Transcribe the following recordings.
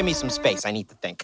Give me some space. I need to think.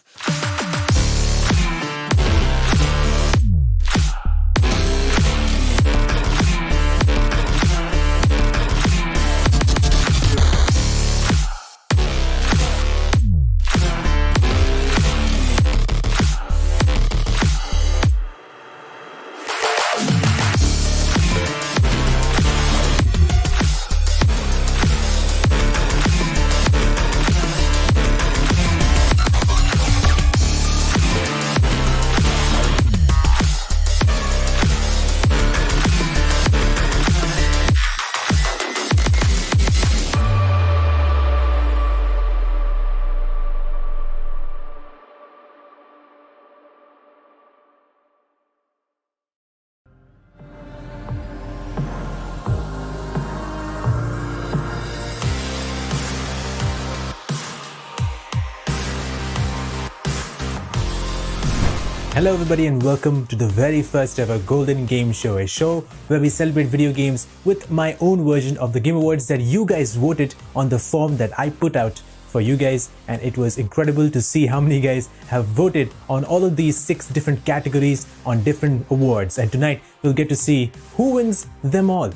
Hello everybody and welcome to the very first ever Golden Game Show, a show where we celebrate video games with my own version of the Game Awards that you guys voted on the form that I put out for you guys, and it was incredible to see how many guys have voted on all of these 6 different categories on different awards, and tonight we'll get to see who wins them all.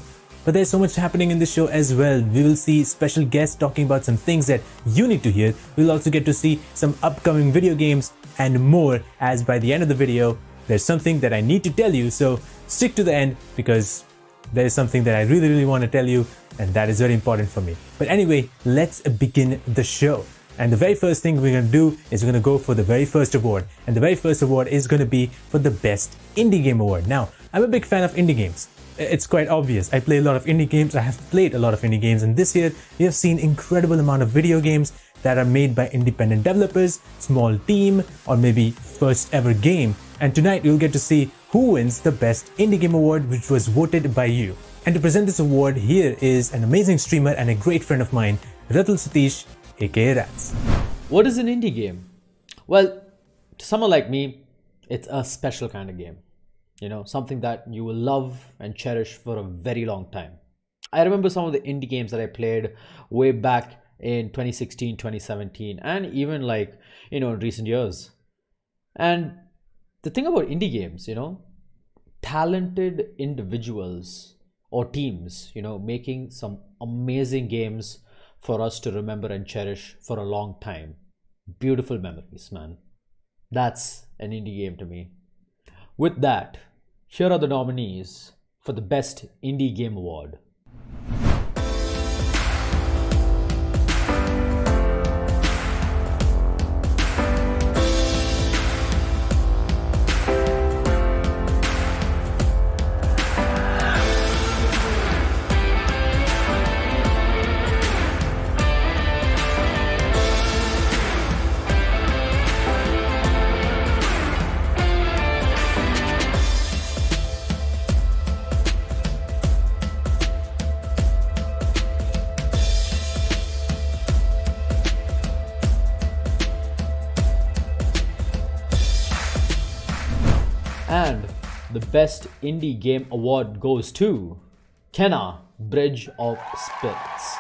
But there's so much happening in this show as well. We will see special guests talking about some things that you need to hear. We'll also get to see some upcoming video games and more, as by the end of the video, there's something that I need to tell you. So stick to the end because there is something that I really want to tell you, and that is very important for me. But anyway, let's begin the show. And the very first thing we're going to do is we're going to go for the very first award. And the very first award is going to be for the Best Indie Game Award. Now, I'm a big fan of indie games. It's quite obvious. I play a lot of indie games. I have played a lot of indie games, and this year we have seen incredible amount of video games that are made by independent developers, small team, or maybe first ever game. And tonight you'll get to see who wins the Best Indie Game Award, which was voted by you. And to present this award, here is an amazing streamer and a great friend of mine, Ratul Satish, aka Rats. What is an indie game? Well, to someone like me, it's a special kind of game. You know, something that you will love and cherish for a very long time. I remember some of the indie games that I played way back in 2016, 2017, and even in recent years. And the thing about indie games, talented individuals or teams, making some amazing games for us to remember and cherish for a long time. Beautiful memories, man. That's an indie game to me. With that, here are the nominees for the Best Indie Game Award. And the Best Indie Game Award goes to Kena, Bridge of Spirits.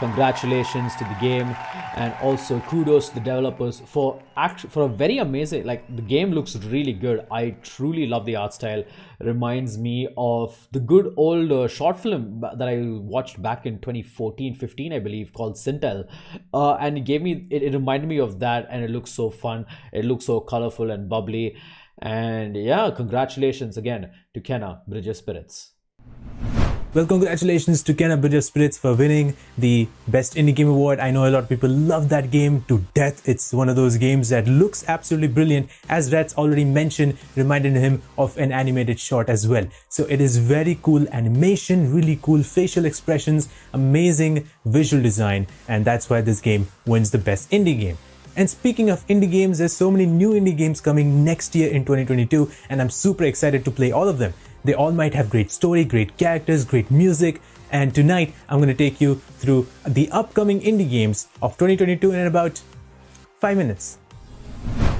Congratulations to the game, and also kudos to the developers for a very amazing, the game looks really good. I truly love the art style. Reminds me of the good old short film that I watched back in 2014-15, I believe, called Sintel. And it reminded me of that, and it looks so fun. It looks so colorful and bubbly. And yeah, congratulations again to Kena, Bridge of Spirits. Well, congratulations to Kena, Bridge of Spirits for winning the Best Indie Game Award. I know a lot of people love that game to death. It's one of those games that looks absolutely brilliant. As Rats already mentioned, reminded him of an animated short as well. So it is very cool animation, really cool facial expressions, amazing visual design, and that's why this game wins the Best Indie Game. And speaking of indie games, there's so many new indie games coming next year in 2022, and I'm super excited to play all of them. They all might have great story, great characters, great music, and tonight I'm going to take you through the upcoming indie games of 2022 in about 5 minutes.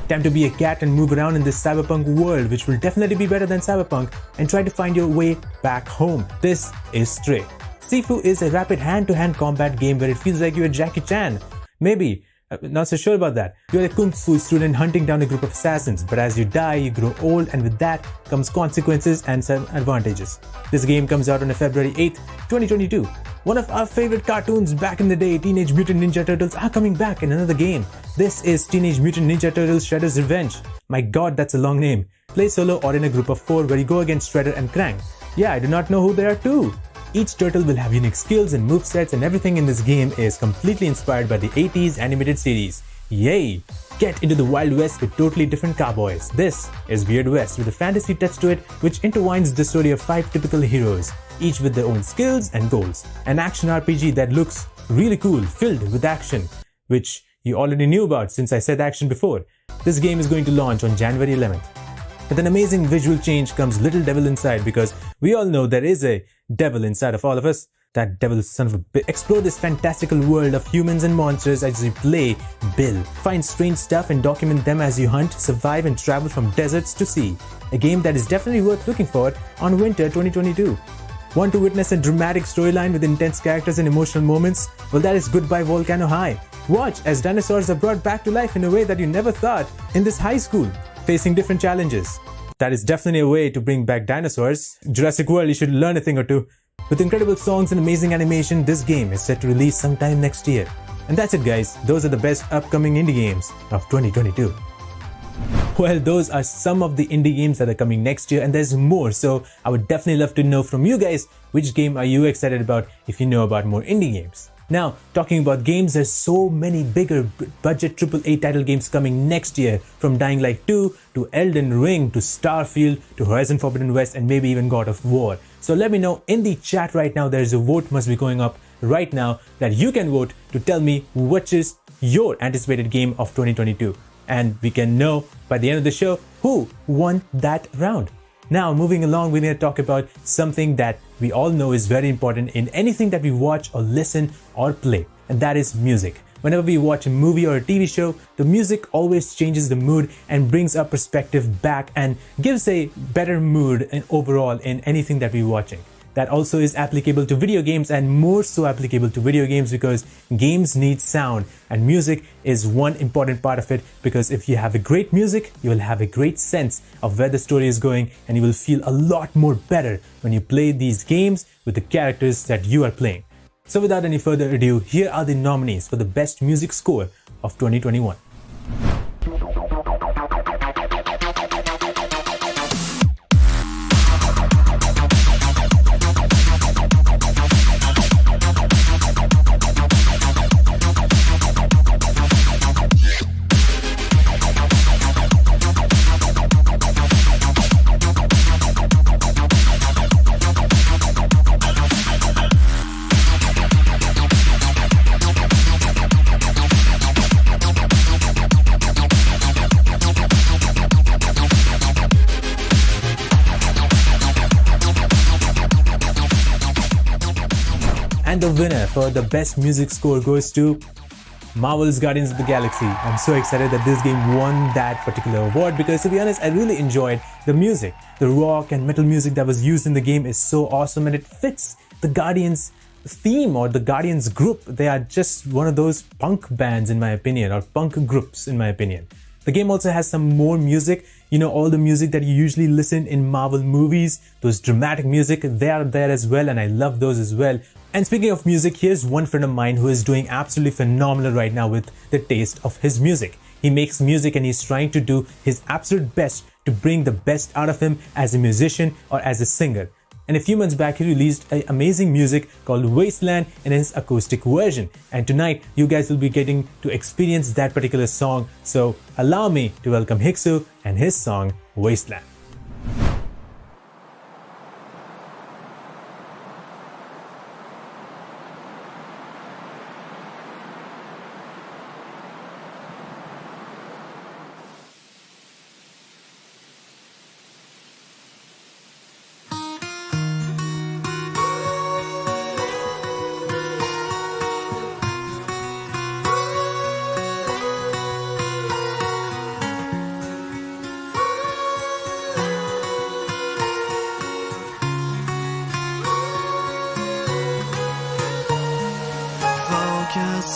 Time to be a cat and move around in this cyberpunk world, which will definitely be better than cyberpunk, and try to find your way back home. This is Stray. Sifu is a rapid hand-to-hand combat game where it feels like you're Jackie Chan. Maybe, Not so sure about that. You're a kung fu student hunting down a group of assassins, but as you die, you grow old, and with that comes consequences and some advantages. This game comes out on February 8th, 2022. One of our favorite cartoons back in the day, Teenage Mutant Ninja Turtles, are coming back in another game. This is Teenage Mutant Ninja Turtles Shredder's Revenge. My god, that's a long name. Play solo or in a group of 4 where you go against Shredder and Krang. Yeah, I do not know who they are too. Each turtle will have unique skills and movesets, and everything in this game is completely inspired by the 80s animated series. Yay! Get into the Wild West with totally different cowboys. This is Weird West with a fantasy touch to it which intertwines the story of 5 typical heroes, each with their own skills and goals. An action RPG that looks really cool, filled with action, which you already knew about since I said action before. This game is going to launch on January 11th. With an amazing visual change comes little devil inside, because we all know there is a devil inside of all of us. That devil son of a bitch. Explore this fantastical world of humans and monsters as you play Bill. Find strange stuff and document them as you hunt, survive and travel from deserts to sea. A game that is definitely worth looking for on winter 2022. Want to witness a dramatic storyline with intense characters and emotional moments? Well, that is Goodbye Volcano High. Watch as dinosaurs are brought back to life in a way that you never thought in this high school, facing different challenges. That is definitely a way to bring back dinosaurs. Jurassic World, you should learn a thing or two. With incredible songs and amazing animation, this game is set to release sometime next year. And that's it guys, those are the best upcoming indie games of 2022. Well, those are some of the indie games that are coming next year, and there's more, so I would definitely love to know from you guys, which game are you excited about if you know about more indie games. Now, talking about games, there's so many bigger budget AAA title games coming next year, from Dying Light 2 to Elden Ring to Starfield to Horizon Forbidden West and maybe even God of War. So let me know in the chat right now. There's a vote must be going up right now that you can vote to tell me which is your anticipated game of 2022. And we can know by the end of the show who won that round. Now, moving along, we're going to talk about something that we all know is very important in anything that we watch or listen or play, and that is music. Whenever we watch a movie or a TV show, the music always changes the mood and brings our perspective back and gives a better mood and overall in anything that we're watching. That also is applicable to video games, and more so applicable to video games because games need sound, and music is one important part of it, because if you have a great music, you will have a great sense of where the story is going, and you will feel a lot more better when you play these games with the characters that you are playing. So without any further ado, here are the nominees for the best music score of 2021. And the winner for the best music score goes to Marvel's Guardians of the Galaxy. I'm so excited that this game won that particular award because, to be honest, I really enjoyed the music. The rock and metal music that was used in the game is so awesome, and it fits the Guardians theme or the Guardians group. They are just one of those punk bands in my opinion, or punk groups in my opinion. The game also has some more music, you know, all the music that you usually listen in Marvel movies, those dramatic music, they are there as well, and I love those as well. And speaking of music, here's one friend of mine who is doing absolutely phenomenal right now with the taste of his music. He makes music and he's trying to do his absolute best to bring the best out of him as a musician or as a singer. And a few months back, he released an amazing music called Wasteland in his acoustic version. And tonight, you guys will be getting to experience that particular song. So allow me to welcome Hiksu and his song, Wasteland.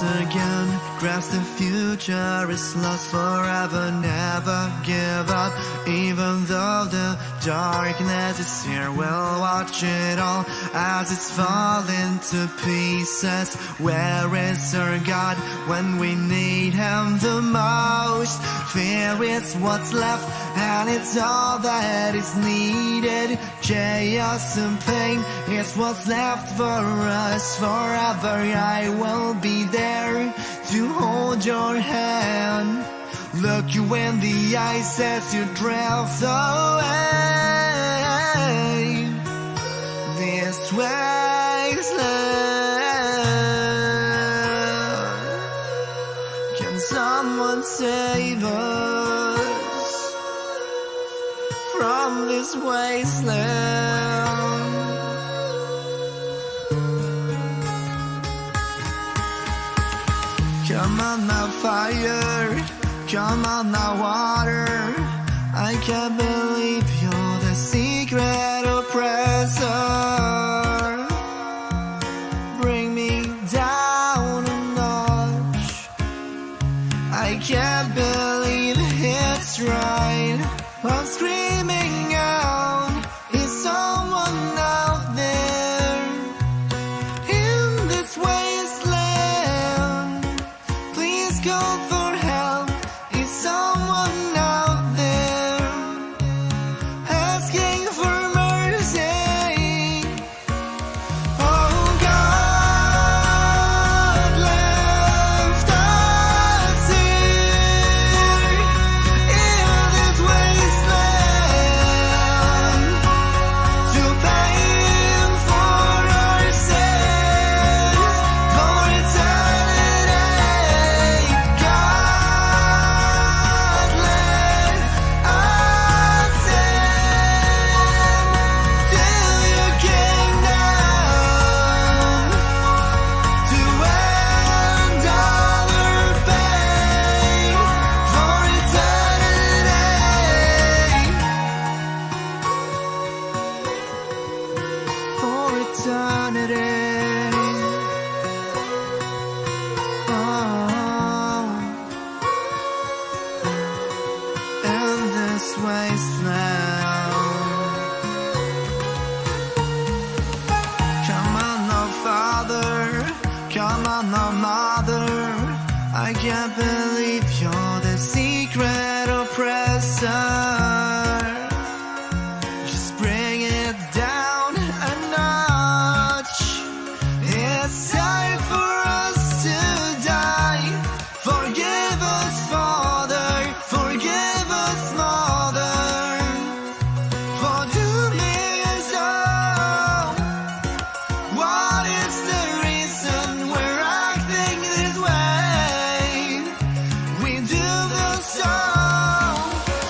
Again, grasp the future is lost forever. Never give up, even though the darkness is here. We'll watch it all as it's falling to pieces. Where is our God when we need Him the most? Fear is what's left, and it's all that is needed. Chaos and pain is what's left for us. Forever I will be there to hold your hand, look you in the eyes as you drift away. This wasteland, can someone save us from this wasteland? Come on now fire, come on now water. I can't believe you're the secret oppressor. Bring me down a notch. I can't believe it's right. I'm screaming out, is someone out there in this wasteland? Please call for help. Is someone out there asking for mercy? Oh God, left us here in this wasteland to pay for our sins for eternity. God, let us in to your kingdom to end all our pain for eternity. For eternity. Oh, in this wasteland. Come on now, Father, come on now, Mother. I can't believe you're the secret oppressor. Just bring it down a notch. It's time for us to die. Forgive us, Father, forgive us, Mother, for doing so. What is the reason we're acting this way? We do this so.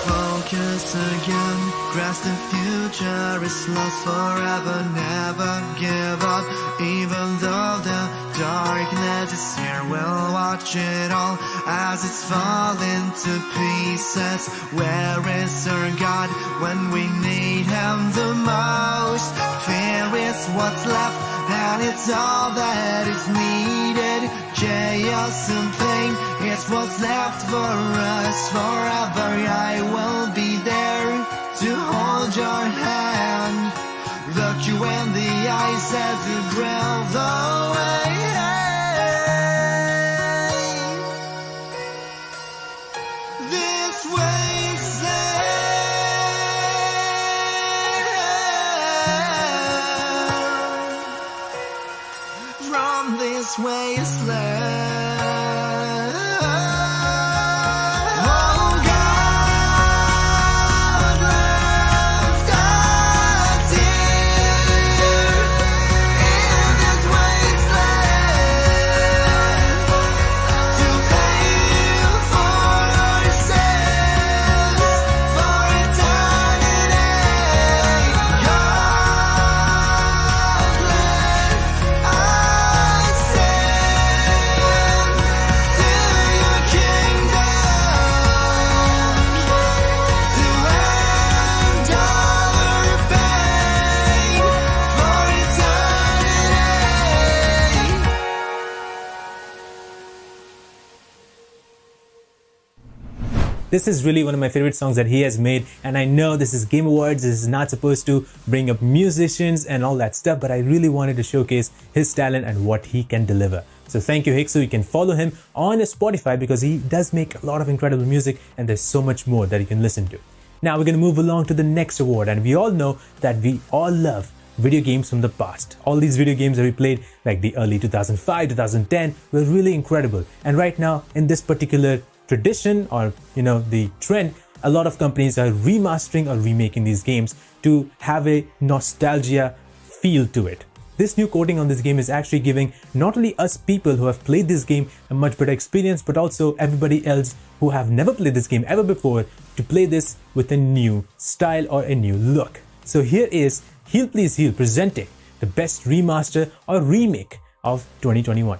Focus again, grasp the future is lost forever. Never give up, even though the darkness is here. We'll watch it all as it's falling to pieces. Where is our God when we need Him the most? Fear is what's left, and it's all that is needed. Chaos and pain is what's left for us. Forever I will be there to hold your hand, look you in the eyes as you drift away. This wasteland, from this wasteland. Oh God, left us here in this wasteland to pay for our sins for eternity. God, let us in This is really one of my favorite songs that he has made, and I know this is Game Awards, this is not supposed to bring up musicians and all that stuff, but I really wanted to showcase his talent and what he can deliver. So thank you, Hiksu. You can follow him on Spotify because he does make a lot of incredible music and there's so much more that you can listen to. Now we're going to move along to the next award, and we all know that we all love video games from the past. All these video games that we played like the early 2005, 2010 were really incredible. And right now in this particular tradition or the trend, a lot of companies are remastering or remaking these games to have a nostalgia feel to it. This new coating on this game is actually giving not only us people who have played this game a much better experience, but also everybody else who have never played this game ever before to play this with a new style or a new look. So here is Heal Please Heal presenting the best remaster or remake of 2021.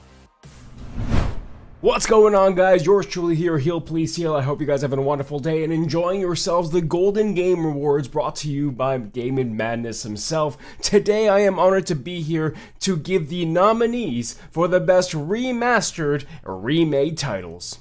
What's going on, guys? Yours truly here, Heal Please Heal. I hope you guys having a wonderful day and enjoying yourselves. The Golden Game Awards brought to you by GaminMadness himself. Today I am honored to be here to give the nominees for the best remastered or remade titles.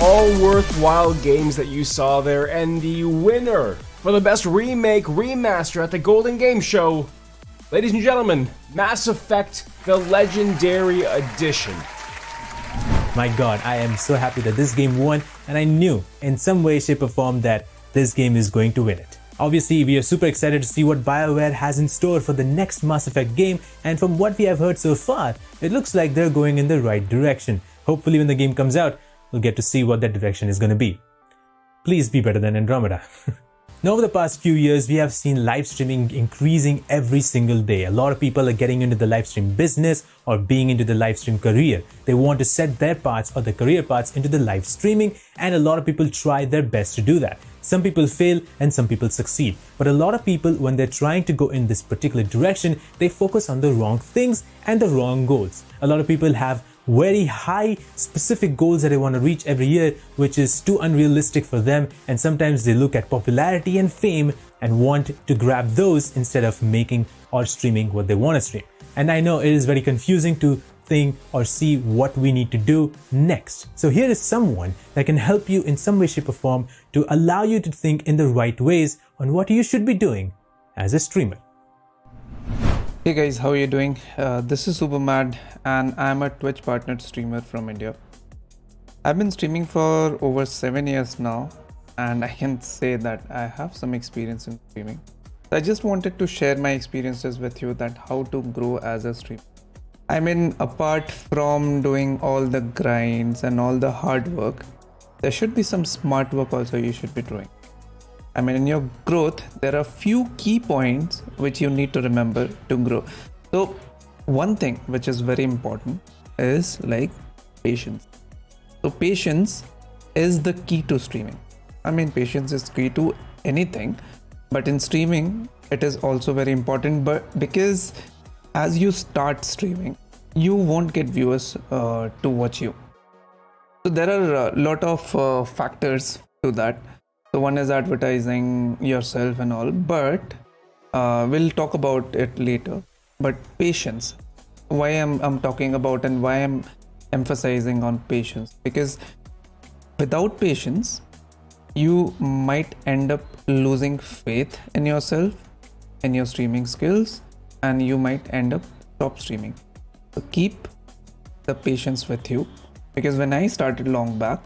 All worthwhile games that you saw there, and the winner for the best remake remaster at the Golden Game Show, ladies and gentlemen, Mass Effect: The Legendary Edition. My god, I am so happy that this game won, and I knew in some way, shape or form that this game is going to win it. Obviously, we are super excited to see what BioWare has in store for the next Mass Effect game, and from what we have heard so far, it looks like they're going in the right direction. Hopefully when the game comes out, we'll get to see what that direction is going to be. Please be better than Andromeda. Now, over the past few years, we have seen live streaming increasing every single day. A lot of people are getting into the live stream business or being into the live stream career. They want to set their paths or their career paths into the live streaming, and a lot of people try their best to do that. Some people fail and some people succeed. But a lot of people, when they're trying to go in this particular direction, they focus on the wrong things and the wrong goals. A lot of people have very high specific goals that they want to reach every year, which is too unrealistic for them, and sometimes they look at popularity and fame and want to grab those instead of making or streaming what they want to stream. And I know it is very confusing to think or see what we need to do next. So here is someone that can help you in some way, shape or form to allow you to think in the right ways on what you should be doing as a streamer. Hey guys, how are you doing? This is SuperMad and I'm a Twitch partnered streamer from India. I've been streaming for over 7 years now, and I can say that I have some experience in streaming. So I just wanted to share my experiences with you, that how to grow as a streamer. I mean, apart from doing all the grinds and all the hard work, there should be some smart work also you should be doing. I mean, in your growth, there are few key points which you need to remember to grow. So one thing which is very important is like patience. So patience is the key to streaming. I mean, patience is key to anything, but in streaming, it is also very important. But because as you start streaming, you won't get viewers to watch you. So there are a lot of factors to that. So one is advertising yourself and all, but we'll talk about it later. But patience, why I'm talking about and why I'm emphasizing on patience, because without patience, you might end up losing faith in yourself, in your streaming skills, and you might end up stop streaming. So keep the patience with you, because when I started long back,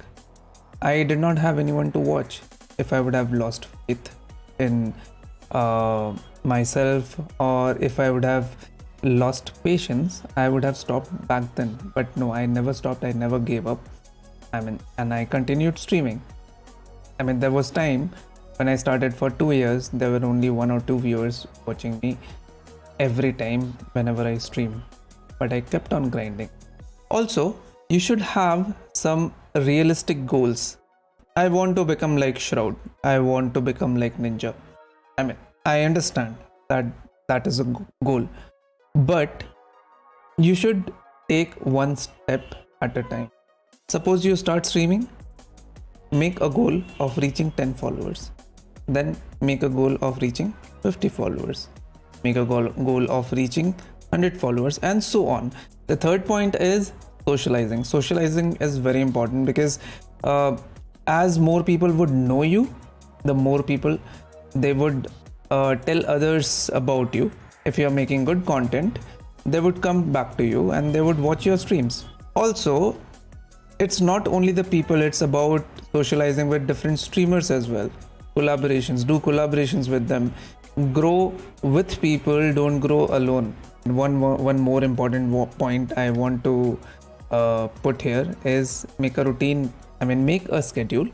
I did not have anyone to watch. If I would have lost faith in myself, or if I would have lost patience, I would have stopped back then. But no, I never stopped. I never gave up. I mean, and I continued streaming. I mean, there was time When I started for 2 years, there were only 1 or 2 viewers watching me every time whenever I stream. But I kept on grinding. Also, you should have some realistic goals. I want to become like Shroud. I want to become like Ninja. I mean, I understand that that is a goal. But you should take one step at a time. Suppose you start streaming, make a goal of reaching 10 followers. Then make a goal of reaching 50 followers. Make a goal of reaching 100 followers, and so on. The third point is socializing. Socializing is very important because as more people would know you, the more people they would tell others about you. If you are making good content, they would come back to you and they would watch your streams. Also, it's not only the people, it's about socializing with different streamers as well. Collaborations, do collaborations with them. Grow with people, don't grow alone. One more important point I want to put here is make a routine. Make a schedule.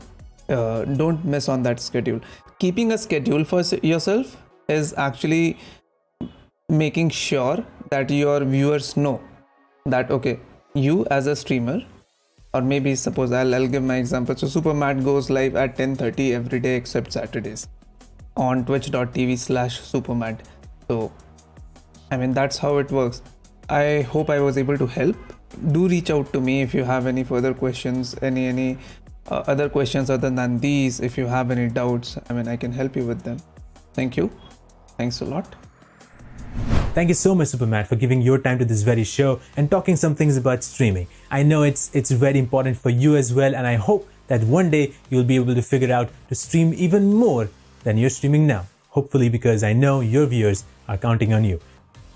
Don't miss on that schedule. Keeping a schedule for yourself is actually making sure that your viewers know that, okay, you as a streamer, or maybe suppose I'll give my example. So SuperMad goes live at 10:30 every day except Saturdays on twitch.tv/SuperMad. So that's how it works. I hope I was able to help. Do reach out to me if you have any further questions, any other questions other than these. If you have any doubts, I can help you with them. Thank you. Thanks a lot. Thank you so much, SuperMad, for giving your time to this very show and talking some things about streaming. I know it's very important for you as well, and I hope that one day you'll be able to figure out to stream even more than you're streaming now. Hopefully, because I know your viewers are counting on you.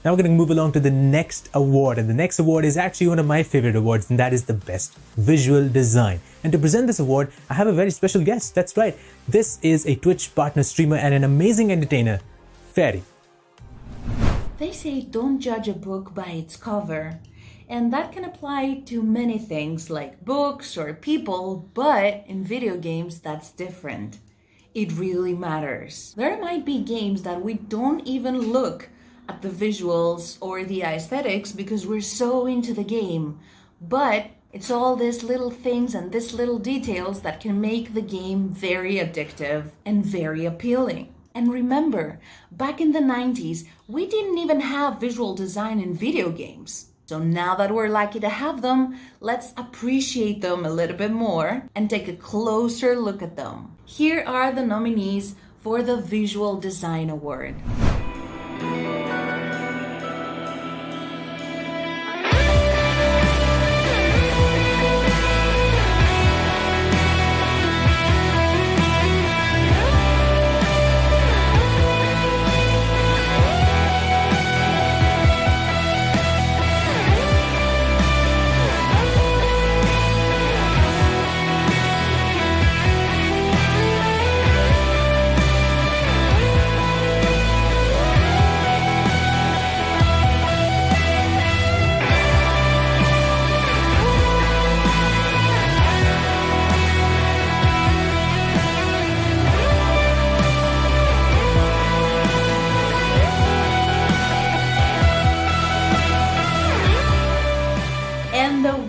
Now we're going to move along to the next award, and the next award is actually one of my favorite awards, and that is the Best Visual Design. And to present this award, I have a very special guest. That's right, this is a Twitch partner streamer and an amazing entertainer, Fairy. They say don't judge a book by its cover, and that can apply to many things like books or people, but in video games that's different. It really matters. There might be games that we don't even look at the visuals or the aesthetics because we're so into the game, but it's all these little things and these little details that can make the game very addictive and very appealing. And remember, back in the 90s, we didn't even have visual design in video games. So now that we're lucky to have them, let's appreciate them a little bit more and take a closer look at them. Here are the nominees for the Visual Design Award.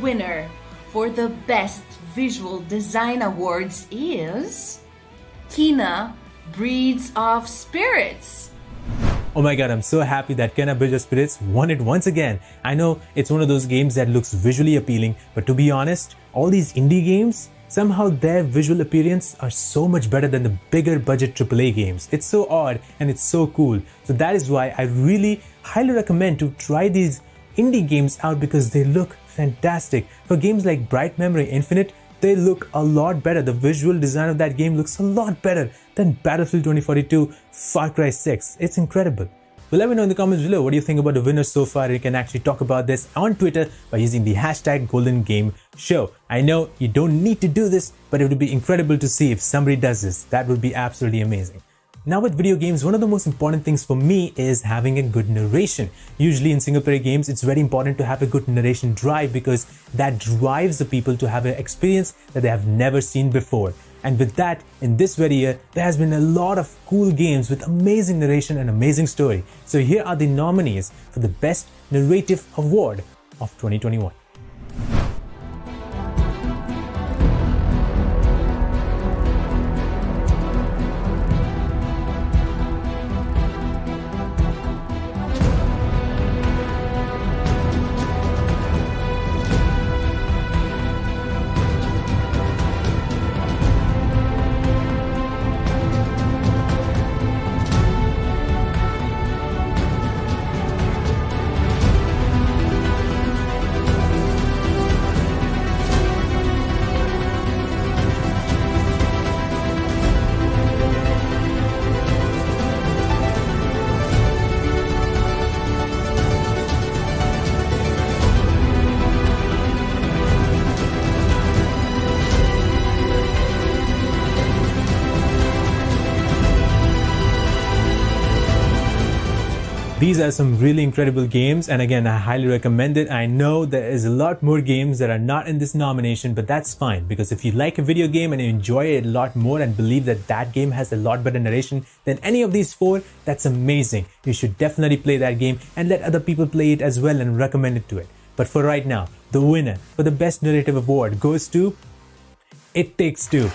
Winner for the Best Visual Design Awards is Kina Breeds of Spirits. Oh my god, I'm so happy that Kena Bridge of Spirits won it once again. I know it's one of those games that looks visually appealing, but to be honest, all these indie games, somehow their visual appearance are so much better than the bigger budget AAA games. It's so odd and it's so cool. So that is why I really highly recommend to try these indie games out because they look fantastic. For games like Bright Memory Infinite, they look a lot better. The visual design of that game looks a lot better than Battlefield 2042, Far Cry 6. It's incredible. Well, let me know in the comments below what do you think about the winners so far. You can actually talk about this on Twitter by using the hashtag Golden Game Show. I know you don't need to do this, but it would be incredible to see if somebody does this. That would be absolutely amazing. Now with video games, one of the most important things for me is having a good narration. Usually in single player games, it's very important to have a good narration drive because that drives the people to have an experience that they have never seen before. And with that, in this very year, there has been a lot of cool games with amazing narration and amazing story. So here are the nominees for the Best Narrative Award of 2021. These are some really incredible games, and again, I highly recommend it. I know there is a lot more games that are not in this nomination, but that's fine, because if you like a video game and you enjoy it a lot more and believe that that game has a lot better narration than any of these four, that's amazing. You should definitely play that game and let other people play it as well and recommend it to it. But for right now, the winner for the Best Narrative Award goes to It Takes Two.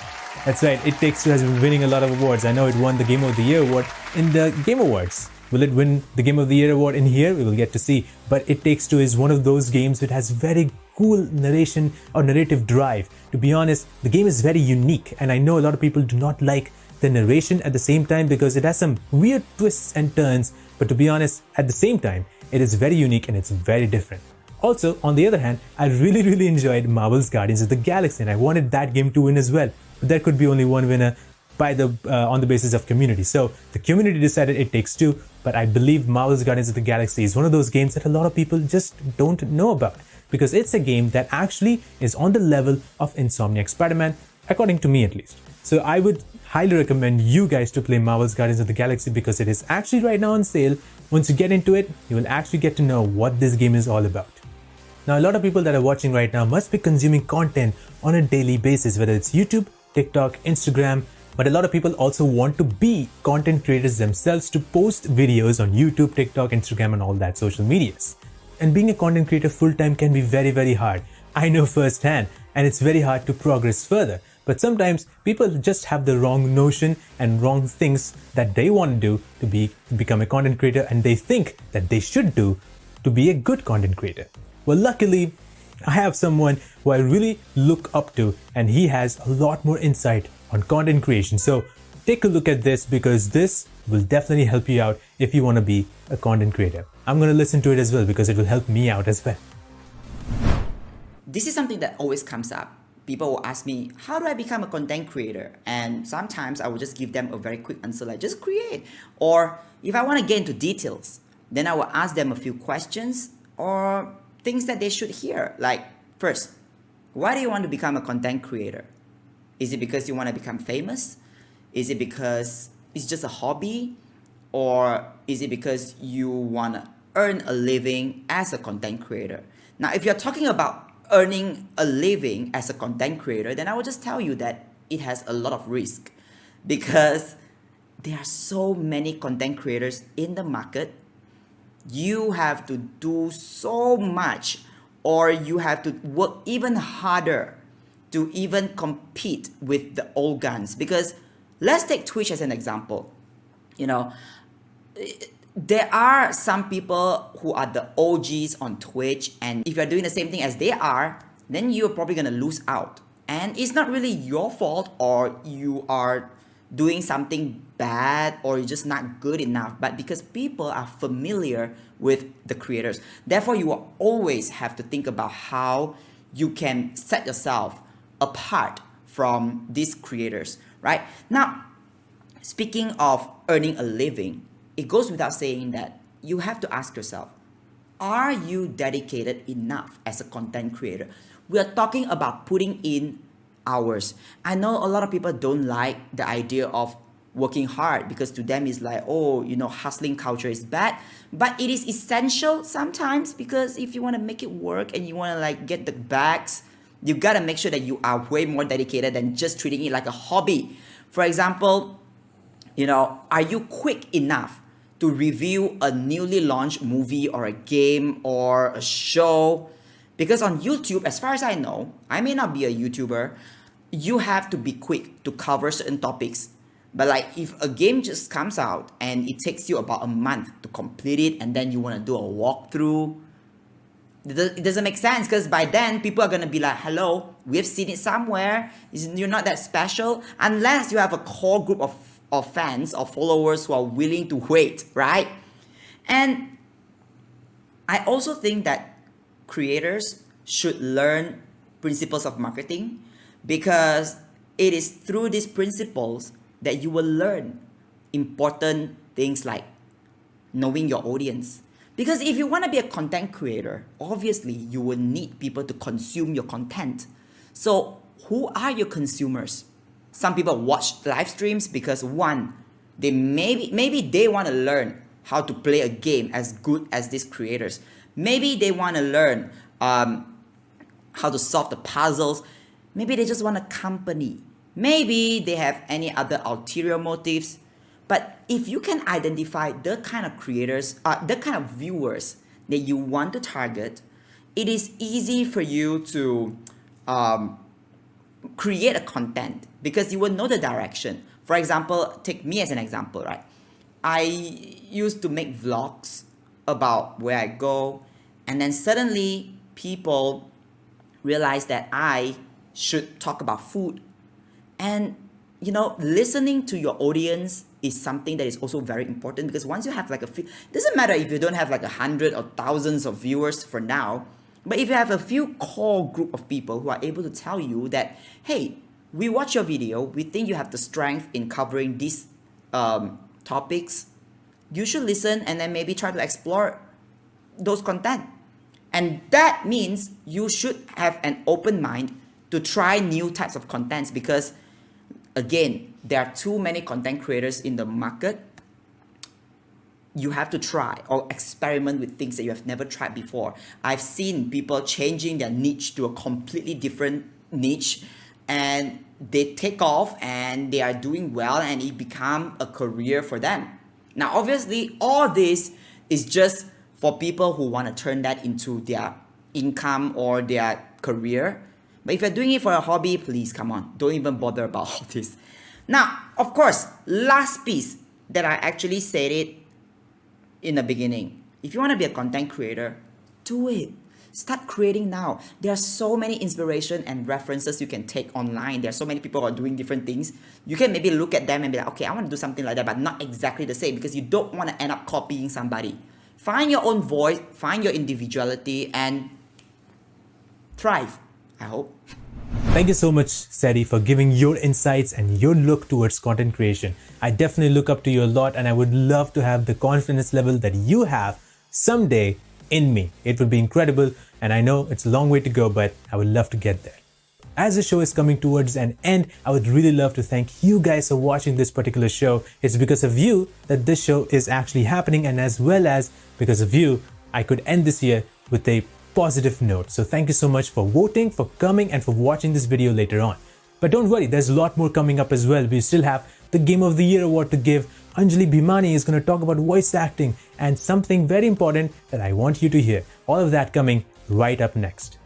That's right, It Takes Two has been winning a lot of awards. I know it won the Game of the Year award in the Game Awards. Will it win the Game of the Year award in here? We will get to see. But It Takes Two is one of those games that has very cool narration or narrative drive. To be honest, the game is very unique, and I know a lot of people do not like the narration at the same time because it has some weird twists and turns. But to be honest, at the same time, it is very unique and it's very different. Also, on the other hand, I really enjoyed Marvel's Guardians of the Galaxy, and I wanted that game to win as well. But there could be only one winner by on the basis of community. So the community decided It Takes Two, but I believe Marvel's Guardians of the Galaxy is one of those games that a lot of people just don't know about, because it's a game that actually is on the level of Insomniac Spider-Man, according to me at least. So I would highly recommend you guys to play Marvel's Guardians of the Galaxy because it is actually right now on sale. Once you get into it, you will actually get to know what this game is all about. Now, a lot of people that are watching right now must be consuming content on a daily basis, whether it's YouTube, TikTok, Instagram, but a lot of people also want to be content creators themselves to post videos on YouTube, TikTok, Instagram, and all that social medias. And being a content creator full-time can be very hard. I know firsthand, and it's very hard to progress further. But sometimes people just have the wrong notion and wrong things that they want to do to become a content creator, and they think that they should do to be a good content creator. Well, luckily, I have someone who I really look up to, and he has a lot more insight on content creation. So take a look at this, because this will definitely help you out if you want to be a content creator. I'm going to listen to it as well because it will help me out as well. This is something that always comes up. People will ask me, how do I become a content creator? And sometimes I will just give them a very quick answer like, just create. Or if I want to get into details, then I will ask them a few questions or things that they should hear. Like, first, why do you want to become a content creator? Is it because you want to become famous? Is it because it's just a hobby? Or is it because you want to earn a living as a content creator? Now, if you're talking about earning a living as a content creator, then I will just tell you that it has a lot of risk, because there are so many content creators in the market. You have to do so much, or you have to work even harder to even compete with the old guns. Because let's take Twitch as an example. You know, there are some people who are the OGs on Twitch, and if you're doing the same thing as they are, then you're probably gonna lose out. And it's not really your fault, or you are doing something bad, or you're just not good enough, but because people are familiar with the creators. Therefore, you will always have to think about how you can set yourself apart from these creators, right? Now, speaking of earning a living, it goes without saying that you have to ask yourself, are you dedicated enough as a content creator? We are talking about putting in hours. I know a lot of people don't like the idea of working hard, because to them it's like, oh, you know, hustling culture is bad. But it is essential sometimes, because if you want to make it work and you want to like get the bags, You gotta make sure that you are way more dedicated than just treating it like a hobby. For example, are you quick enough to review a newly launched movie or a game or a show? Because on YouTube, as far as I know, I may not be a YouTuber, you have to be quick to cover certain topics. But like if a game just comes out and it takes you about a month to complete it and then you want to do a walkthrough, it doesn't make sense, because by then people are going to be like, hello, we've seen it somewhere, you're not that special, unless you have a core group of fans or followers who are willing to wait, right? And I also think that creators should learn principles of marketing, because it is through these principles that you will learn important things like knowing your audience. Because if you want to be a content creator, obviously you will need people to consume your content. So who are your consumers? Some people watch live streams because one, they maybe they want to learn how to play a game as good as these creators. Maybe they want to learn how to solve the puzzles. Maybe they just want a company. Maybe they have any other ulterior motives. But if you can identify the kind of creators, the kind of viewers that you want to target, it is easy for you to create a content, because you will know the direction. For example, take me as an example, right? I used to make vlogs about where I go, and then suddenly people realize that I should talk about food. And listening to your audience is something that is also very important, because once you have like doesn't matter if you don't have like 100 or thousands of viewers for now, but if you have a few core group of people who are able to tell you that, hey, we watch your video, we think you have the strength in covering these topics, you should listen and then maybe try to explore those content. And that means you should have an open mind to try new types of contents, because again, there are too many content creators in the market. You have to try or experiment with things that you have never tried before. I've seen people changing their niche to a completely different niche, and they take off and they are doing well, and it become a career for them. Now, obviously, all this is just for people who want to turn that into their income or their career. But if you're doing it for a hobby, please, come on, don't even bother about all this. Now, of course, last piece that I actually said it in the beginning. If you want to be a content creator, do it. Start creating now. There are so many inspiration and references you can take online. There are so many people who are doing different things. You can maybe look at them and be like, okay, I want to do something like that, but not exactly the same, because you don't want to end up copying somebody. Find your own voice, find your individuality, and thrive, I hope. Thank you so much, Ceddy, for giving your insights and your look towards content creation. I definitely look up to you a lot, and I would love to have the confidence level that you have someday in me. It would be incredible, and I know it's a long way to go, but I would love to get there. As the show is coming towards an end, I would really love to thank you guys for watching this particular show. It's because of you that this show is actually happening, and as well as because of you, I could end this year with a positive note. So thank you so much for voting, for coming, and for watching this video later on. But don't worry, there's a lot more coming up as well. We still have the Game of the Year award to give. Anjali Bhimani is going to talk about voice acting and something very important that I want you to hear. All of that coming right up next.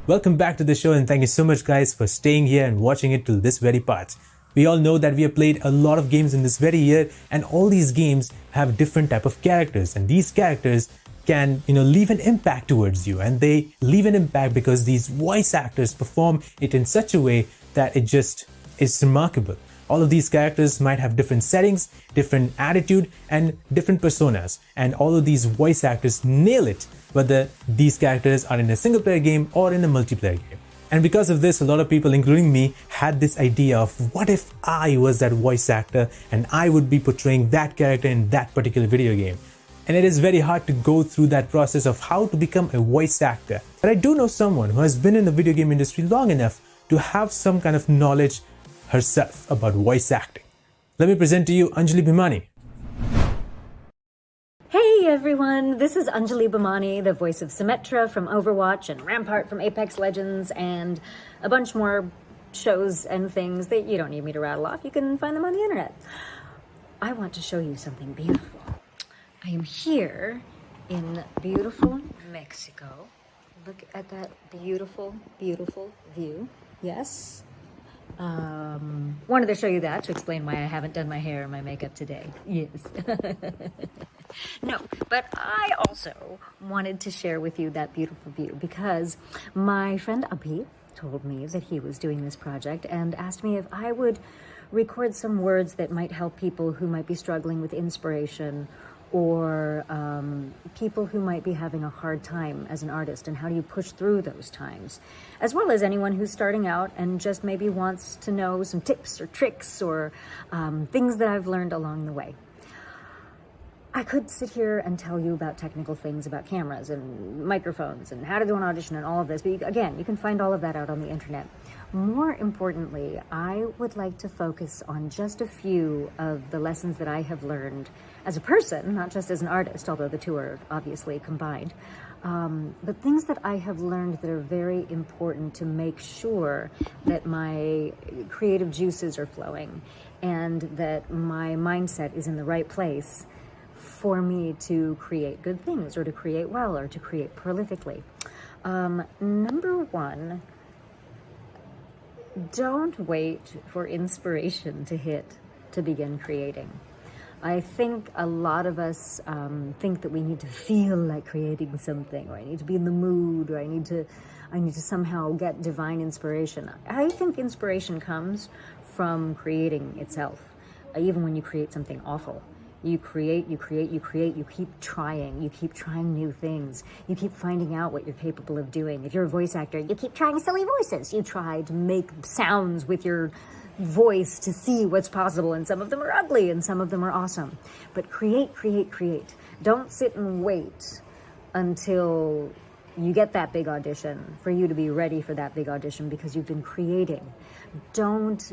Welcome back to the show, and thank you so much guys for staying here and watching it till this very part. We all know that we have played a lot of games in this very year, and all these games have different type of characters, and these characters can leave an impact towards you, and they leave an impact because these voice actors perform it in such a way that it just is remarkable. All of these characters might have different settings, different attitude, and different personas, and all of these voice actors nail it, whether these characters are in a single player game or in a multiplayer game. And because of this, a lot of people, including me, had this idea of what if I was that voice actor and I would be portraying that character in that particular video game. And it is very hard to go through that process of how to become a voice actor. But I do know someone who has been in the video game industry long enough to have some kind of knowledge herself about voice acting. Let me present to you Anjali Bhimani. Hey everyone, this is Anjali Bhimani, the voice of Symmetra from Overwatch and Rampart from Apex Legends and a bunch more shows and things that you don't need me to rattle off. You can find them on the internet. I want to show you something beautiful. I am here in beautiful Mexico. Look at that beautiful, beautiful view. Yes? Wanted to show you that to explain why I haven't done my hair or my makeup today. Yes. No, but I also wanted to share with you that beautiful view because my friend Abhi told me that he was doing this project and asked me if I would record some words that might help people who might be struggling with inspiration or people who might be having a hard time as an artist, and how do you push through those times, as well as anyone who's starting out and just maybe wants to know some tips or tricks or things that I've learned along the way. I could sit here and tell you about technical things about cameras and microphones and how to do an audition and all of this, but again, you can find all of that out on the internet. More importantly, I would like to focus on just a few of the lessons that I have learned as a person, not just as an artist, although the two are obviously combined, but things that I have learned that are very important to make sure that my creative juices are flowing and that my mindset is in the right place for me to create good things or to create well or to create prolifically. Number one, don't wait for inspiration to hit to begin creating. I think a lot of us think that we need to feel like creating something, or I need to be in the mood, or I need to somehow get divine inspiration. I think inspiration comes from creating itself. Even when you create something awful, you create, you keep trying new things. You keep finding out what you're capable of doing. If you're a voice actor, you keep trying silly voices. You try to make sounds with your voice to see what's possible, and some of them are ugly and some of them are awesome. But create. Don't sit and wait until you get that big audition for you to be ready for that big audition because you've been creating. Don't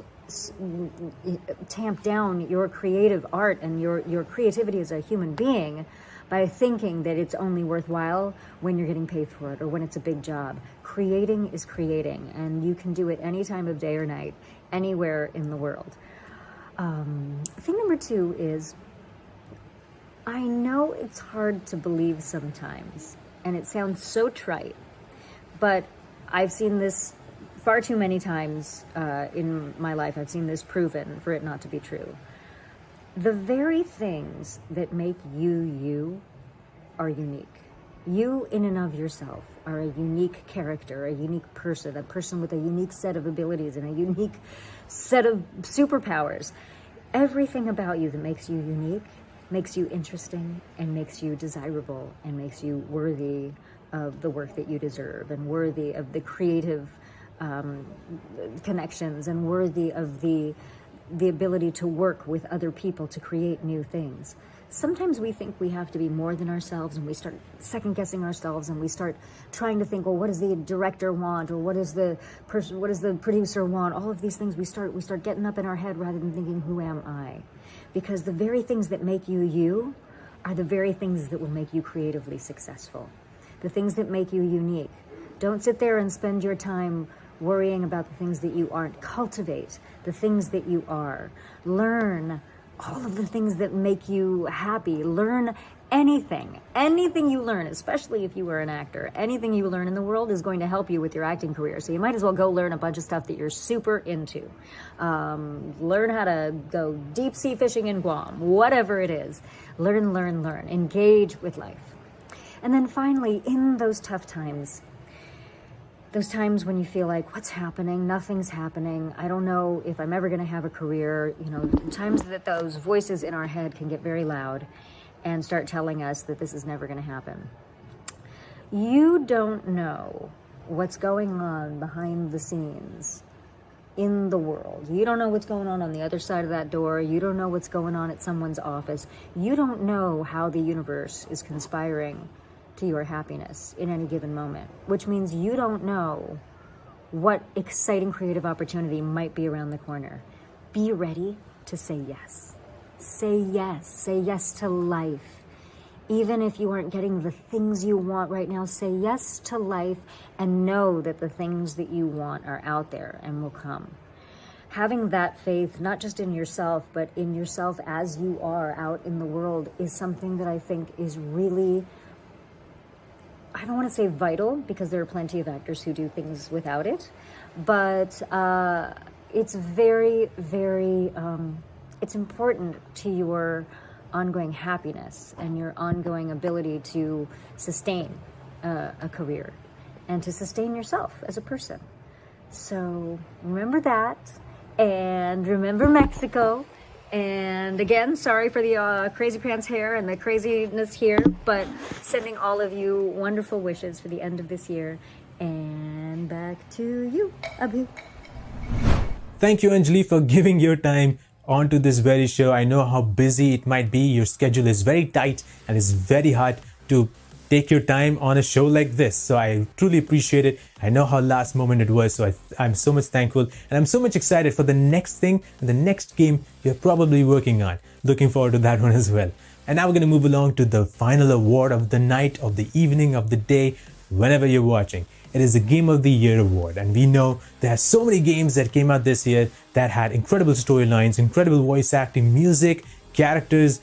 tamp down your creative art and your creativity as a human being by thinking that it's only worthwhile when you're getting paid for it or when it's a big job. Creating is creating, and you can do it any time of day or night, anywhere in the world. Thing number two is, I know it's hard to believe sometimes, and it sounds so trite, but I've seen this far too many times in my life. I've seen this proven for it not to be true. The very things that make you are unique. You in and of yourself are a unique character, a unique person, a person with a unique set of abilities and a unique set of superpowers. Everything about you that makes you unique makes you interesting and makes you desirable and makes you worthy of the work that you deserve and worthy of the creative connections and worthy of the ability to work with other people to create new things. Sometimes we think we have to be more than ourselves, and we start second guessing ourselves, and we start trying to think, well, what does the director want, or what does the producer want? All of these things, we start getting up in our head rather than thinking, who am I? Because the very things that make you you are the very things that will make you creatively successful. The things that make you unique. Don't sit there and spend your time worrying about the things that you aren't. Cultivate the things that you are. Learn all of the things that make you happy. Learn anything. Anything you learn, especially if you were an actor, anything you learn in the world is going to help you with your acting career. So you might as well go learn a bunch of stuff that you're super into. Learn how to go deep sea fishing in Guam, whatever it is. Learn, learn, learn. Engage with life. And then finally, in those tough times, those times when you feel like, what's happening? Nothing's happening. I don't know if I'm ever going to have a career. You know, times that those voices in our head can get very loud and start telling us that this is never going to happen. You don't know what's going on behind the scenes in the world. You don't know what's going on the other side of that door. You don't know what's going on at someone's office. You don't know how the universe is conspiring to your happiness in any given moment, which means you don't know what exciting creative opportunity might be around the corner. Be ready to say yes. Say yes. Say yes to life. Even if you aren't getting the things you want right now, say yes to life and know that the things that you want are out there and will come. Having that faith, not just in yourself, but in yourself as you are out in the world, is something that I think is really, I don't want to say vital, because there are plenty of actors who do things without it, but it's very, very, it's important to your ongoing happiness and your ongoing ability to sustain a career and to sustain yourself as a person. So remember that, and remember Mexico. And again, sorry for the crazy pants hair and the craziness here, but sending all of you wonderful wishes for the end of this year. And back to you, Abhi. Thank you, Anjali, for giving your time onto this very show. I know how busy it might be. Your schedule is very tight and it's very hard to take your time on a show like this. So I truly appreciate it. I know how last moment it was. So I'm so much thankful, and I'm so much excited for the next thing and the next game you're probably working on. Looking forward to that one as well. And now we're going to move along to the final award of the night, of the evening, of the day, whenever you're watching. It is the Game of the Year award, and we know there are so many games that came out this year that had incredible storylines, incredible voice acting, music, characters,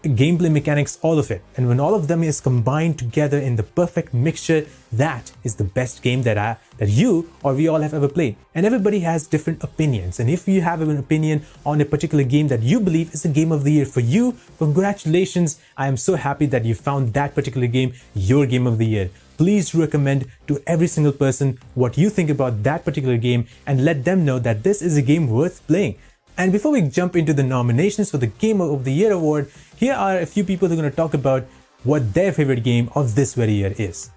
gameplay mechanics, all of it. And when all of them is combined together in the perfect mixture, that is the best game that you or we all have ever played. And everybody has different opinions, and if you have an opinion on a particular game that you believe is the Game of the Year for you, congratulations. I am so happy that you found that particular game your Game of the Year. Please recommend to every single person what you think about that particular game and let them know that this is a game worth playing. And before we jump into the nominations for the Game of the Year award, here are a few people who are going to talk about what their favorite game of this very year is.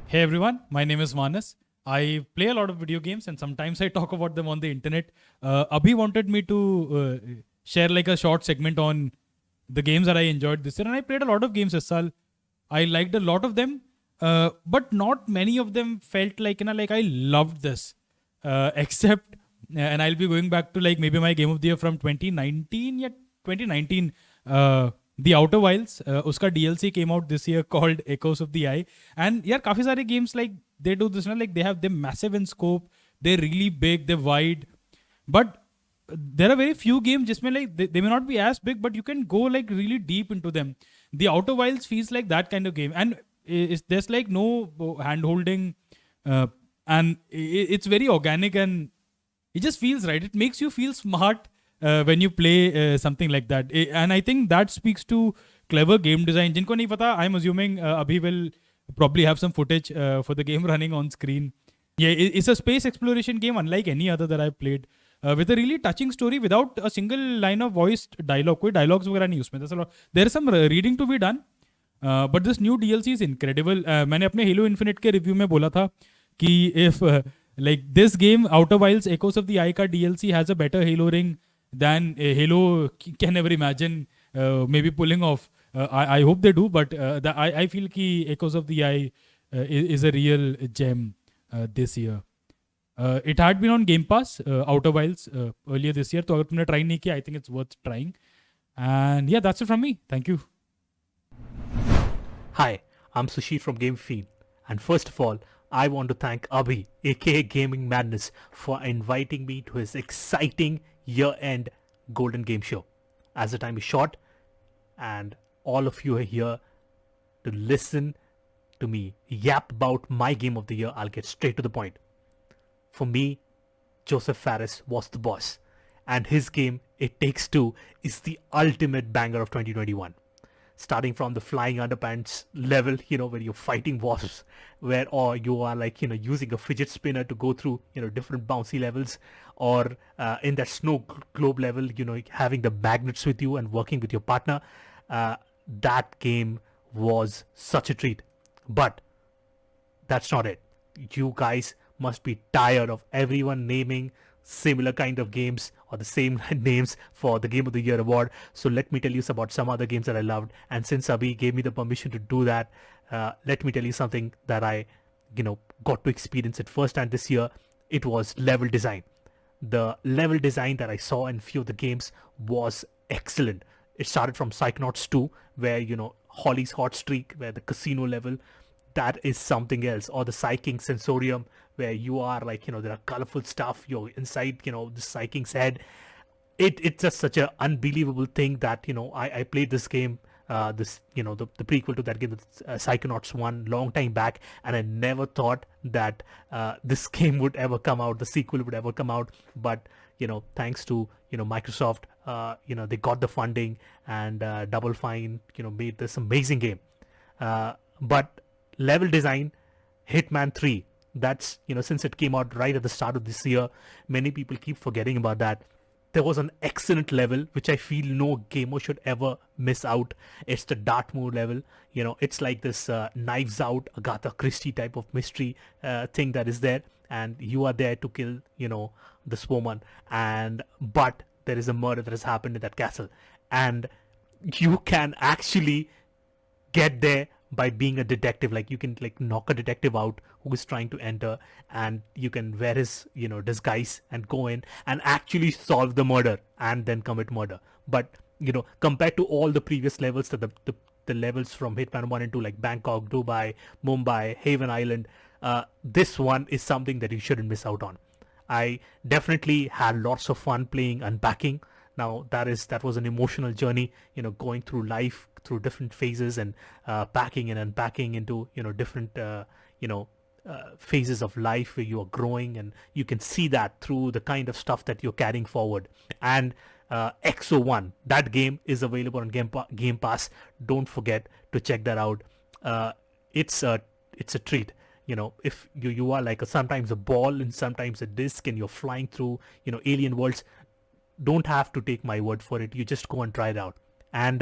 Hey everyone, my name is Manas. I play a lot of video games and sometimes I talk about them on the internet. Abhi wanted me to share like a short segment on the games that I enjoyed this year, and I played a lot of games this year. I liked a lot of them, but not many of them felt like, like I loved this, except, and I'll be going back to like maybe my Game of the Year from 2019, 2019, The Outer Wilds, uska DLC came out this year called Echoes of the Eye. And yeah, काफी सारे games like they do this, like they're massive in scope, they're really big, they're wide, but there are very few games जिसमें like they may not be as big, but you can go like really deep into them. The Outer Wilds feels like that kind of game, and there's like no hand holding, and it's very organic and it just feels right. It makes you feel smart when you play something like that, and I think that speaks to clever game design. जिनको नहीं पता, I'm assuming Abhi will probably have some footage for the game running on screen. Yeah, it's a space exploration game unlike any other that I've played. With a really touching story without a single line of voiced dialogue. कोई dialogues वगैरह नहीं उसमें. There is some reading to be done, but this new DLC is incredible. मैंने अपने Halo Infinite के review में बोला था कि if like this game Outer Wilds Echoes of the Eye का DLC has a better Halo ring than Halo can ever imagine maybe pulling off. I hope they do, but I feel कि Echoes of the Eye is a real gem this year. It had been on Game Pass, Outer Wilds, earlier this year. So अगर तुमने try नहीं किया, I think it's worth trying. And yeah, that's it from me. Thank you. Hi, I'm Sushi from Game Fiend. And first of all, I want to thank Abhi, aka Gaming Madness, for inviting me to his exciting year-end Golden Game Show. As the time is short and all of you are here to listen to me yap about my game of the year, I'll get straight to the point. For me, Joseph Fares was the boss, and his game, It Takes Two, is the ultimate banger of 2021. Starting from the flying underpants level, where you're fighting wasps, or you are using a fidget spinner to go through, different bouncy levels, or in that snow globe level, having the magnets with you and working with your partner. That game was such a treat. But that's not it. You guys must be tired of everyone naming similar kind of games or the same names for the Game of the Year award. So let me tell you about some other games that I loved. And since Abhi gave me the permission to do that, let me tell you something that I, got to experience it firsthand this year. It was level design. The level design that I saw in few of the games was excellent. It started from Psychonauts 2, where, Holly's Hot Streak, where the casino level, that is something else. Or the Psyching Sensorium, where you are there are colorful stuff, you're inside, the Psyching's head. It's just such an unbelievable thing that, I played this game, the prequel to that game, Psychonauts 1, long time back, and I never thought that this game would ever come out, the sequel would ever come out. But, thanks to, Microsoft, they got the funding, and Double Fine, made this amazing game. But level design, Hitman 3, that's, since it came out right at the start of this year, many people keep forgetting about that. There was an excellent level, which I feel no gamer should ever miss out. It's the Dartmoor level. It's like this Knives Out, Agatha Christie type of mystery thing that is there. And you are there to kill, this woman. But there is a murder that has happened in that castle. And you can actually get there by being a detective. You can knock a detective out who is trying to enter, and you can wear his disguise and go in and actually solve the murder and then commit murder. But compared to all the previous levels, the levels from Hitman 1 and 2, like Bangkok, Dubai, Mumbai, Haven Island, this one is something that you shouldn't miss out on. I definitely had lots of fun playing Unpacking. Now that was an emotional journey, going through life, through different phases, and packing and unpacking into different phases of life where you are growing, and you can see that through the kind of stuff that you're carrying forward. And XO1, that game is available on Game Pass. Don't forget to check that out. It's a treat. If you are sometimes a ball and sometimes a disc, and you're flying through alien worlds, don't have to take my word for it. You just go and try it out. And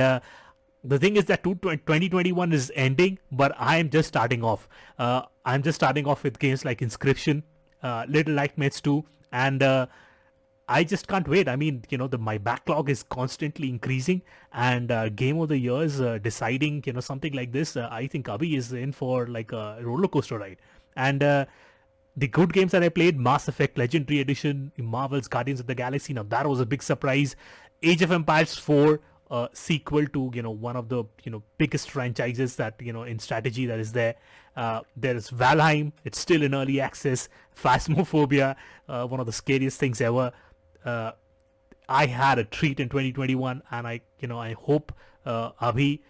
the thing is that 2021 is ending, but I'm just starting off. I'm just starting off with games like Inscription, Little Nightmares 2, and I just can't wait. I mean, my backlog is constantly increasing, and Game of the Year is deciding, something like this. I think Abhi is in for a roller coaster ride. And the good games that I played, Mass Effect Legendary Edition, Marvel's Guardians of the Galaxy, now that was a big surprise. Age of Empires 4, sequel to one of the biggest franchises that in strategy that is there. There is Valheim, it's still in early access. Phasmophobia, one of the scariest things ever. I had a treat in 2021, and I hope Abhi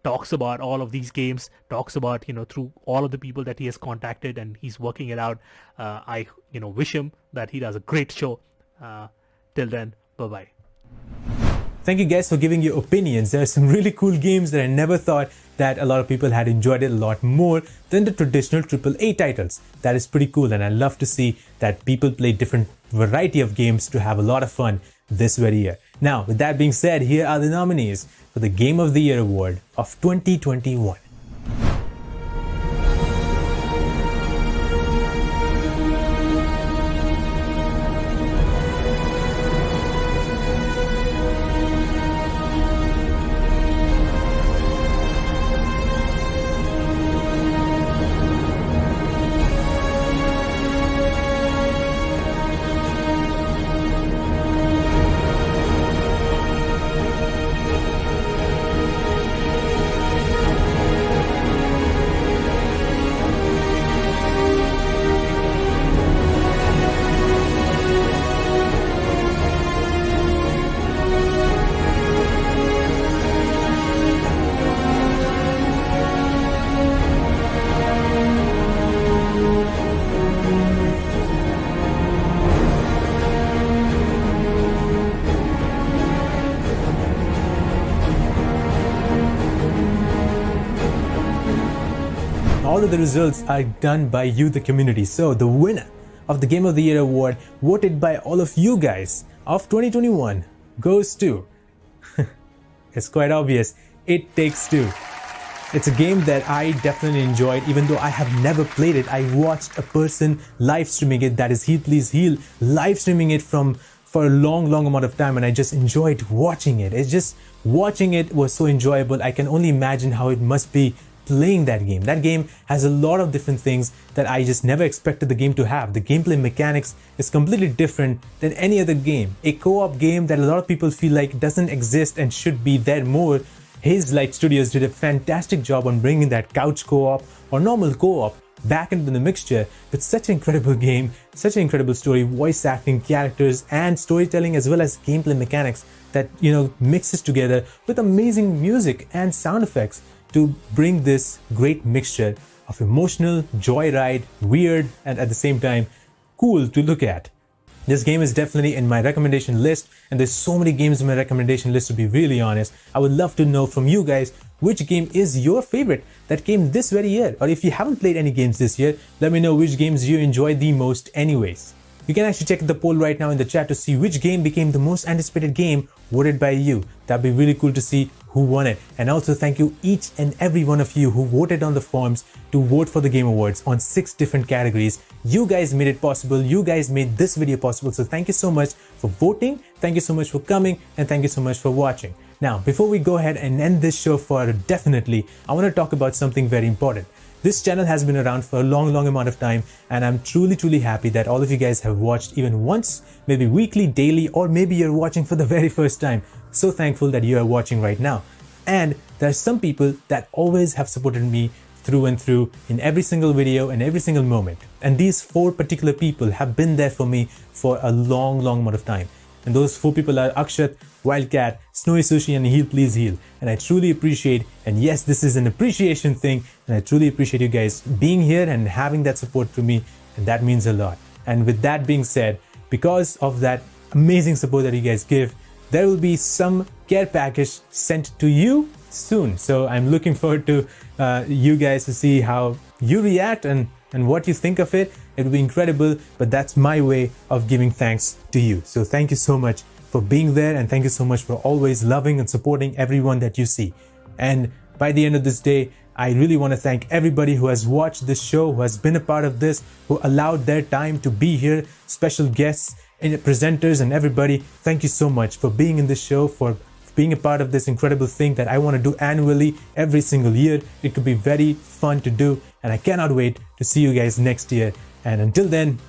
talks about all of these games, talks about through all of the people that he has contacted, and he's working it out. I wish him that he does a great show. Till then, bye bye. Thank you guys for giving your opinions. There are some really cool games that I never thought that a lot of people had enjoyed it a lot more than the traditional AAA titles. That is pretty cool, and I love to see that people play different variety of games to have a lot of fun this very year. Now, with that being said, here are the nominees for the Game of the Year award of 2021. all of the results are done by you, the community. So the winner of the Game of the Year award, voted by all of you guys of 2021, goes to it's quite obvious. It Takes Two. It's a game that I definitely enjoyed, even though I have never played it. I watched a person live streaming it, that is Heal Please Heal, live streaming it for a long amount of time, and I just enjoyed watching it. It's just watching it was so enjoyable. I can only imagine how it must be playing that game. That game has a lot of different things that I just never expected the game to have. The gameplay mechanics is completely different than any other game. A co-op game that a lot of people feel like doesn't exist and should be there more. Haze Light Studios did a fantastic job on bringing that couch co-op or normal co-op back into the mixture with such an incredible game, such an incredible story, voice acting, characters, and storytelling, as well as gameplay mechanics that, you know, mixes together with amazing music and sound effects to bring this great mixture of emotional, joyride, weird, and at the same time cool to look at. This game is definitely in my recommendation list, and there's so many games in my recommendation list, to be really honest. I would love to know from you guys which game is your favorite that came this very year, or if you haven't played any games this year, let me know which games you enjoyed the most anyways. You can actually check the poll right now in the chat to see which game became the most anticipated game voted by you. That'd be really cool to see who won it. And also thank you each and every one of you who voted on the forums to vote for the Game Awards on 6 different categories. You guys made it possible. You guys made this video possible. So thank you so much for voting. Thank you so much for coming, and thank you so much for watching. Now, before we go ahead and end this show for definitely, I want to talk about something very important. This channel has been around for a long amount of time, and I'm truly happy that all of you guys have watched even once, maybe weekly, daily, or maybe you're watching for the very first time. So thankful that you are watching right now. And there are some people that always have supported me through and through in every single video and every single moment. And these 4 particular people have been there for me for a long amount of time. And those 4 people are Akshat, Wildcat, Snowy Sushi, and Heal Please Heal. And I truly appreciate, and yes, this is an appreciation thing, and I truly appreciate you guys being here and having that support to me, and that means a lot. And with that being said, because of that amazing support that you guys give, there will be some care package sent to you soon. So I'm looking forward to you guys to see how you react and what you think of it. It will be incredible, but that's my way of giving thanks to you. So thank you so much for being there, and thank you so much for always loving and supporting everyone that you see. And by the end of this day, I really want to thank everybody who has watched this show, who has been a part of this, who allowed their time to be here, special guests and presenters and everybody. Thank you so much for being in this show, for being a part of this incredible thing that I want to do annually every single year. It could be very fun to do, and I cannot wait to see you guys next year. And until then,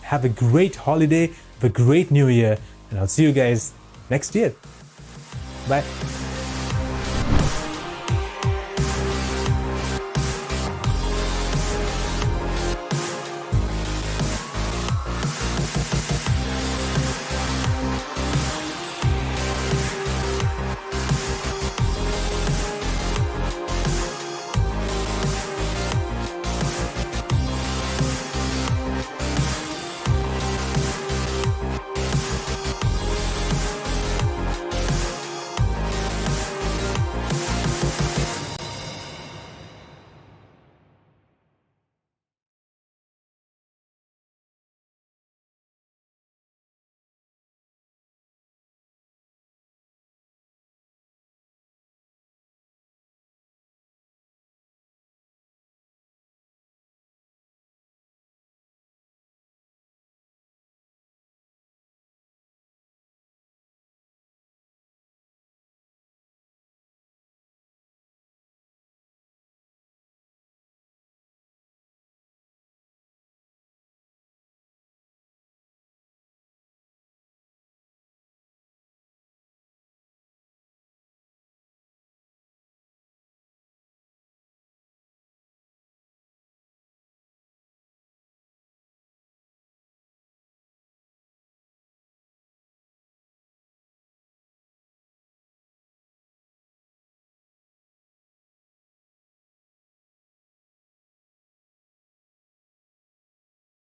have a great holiday, have a great new year, and I'll see you guys next year. Bye.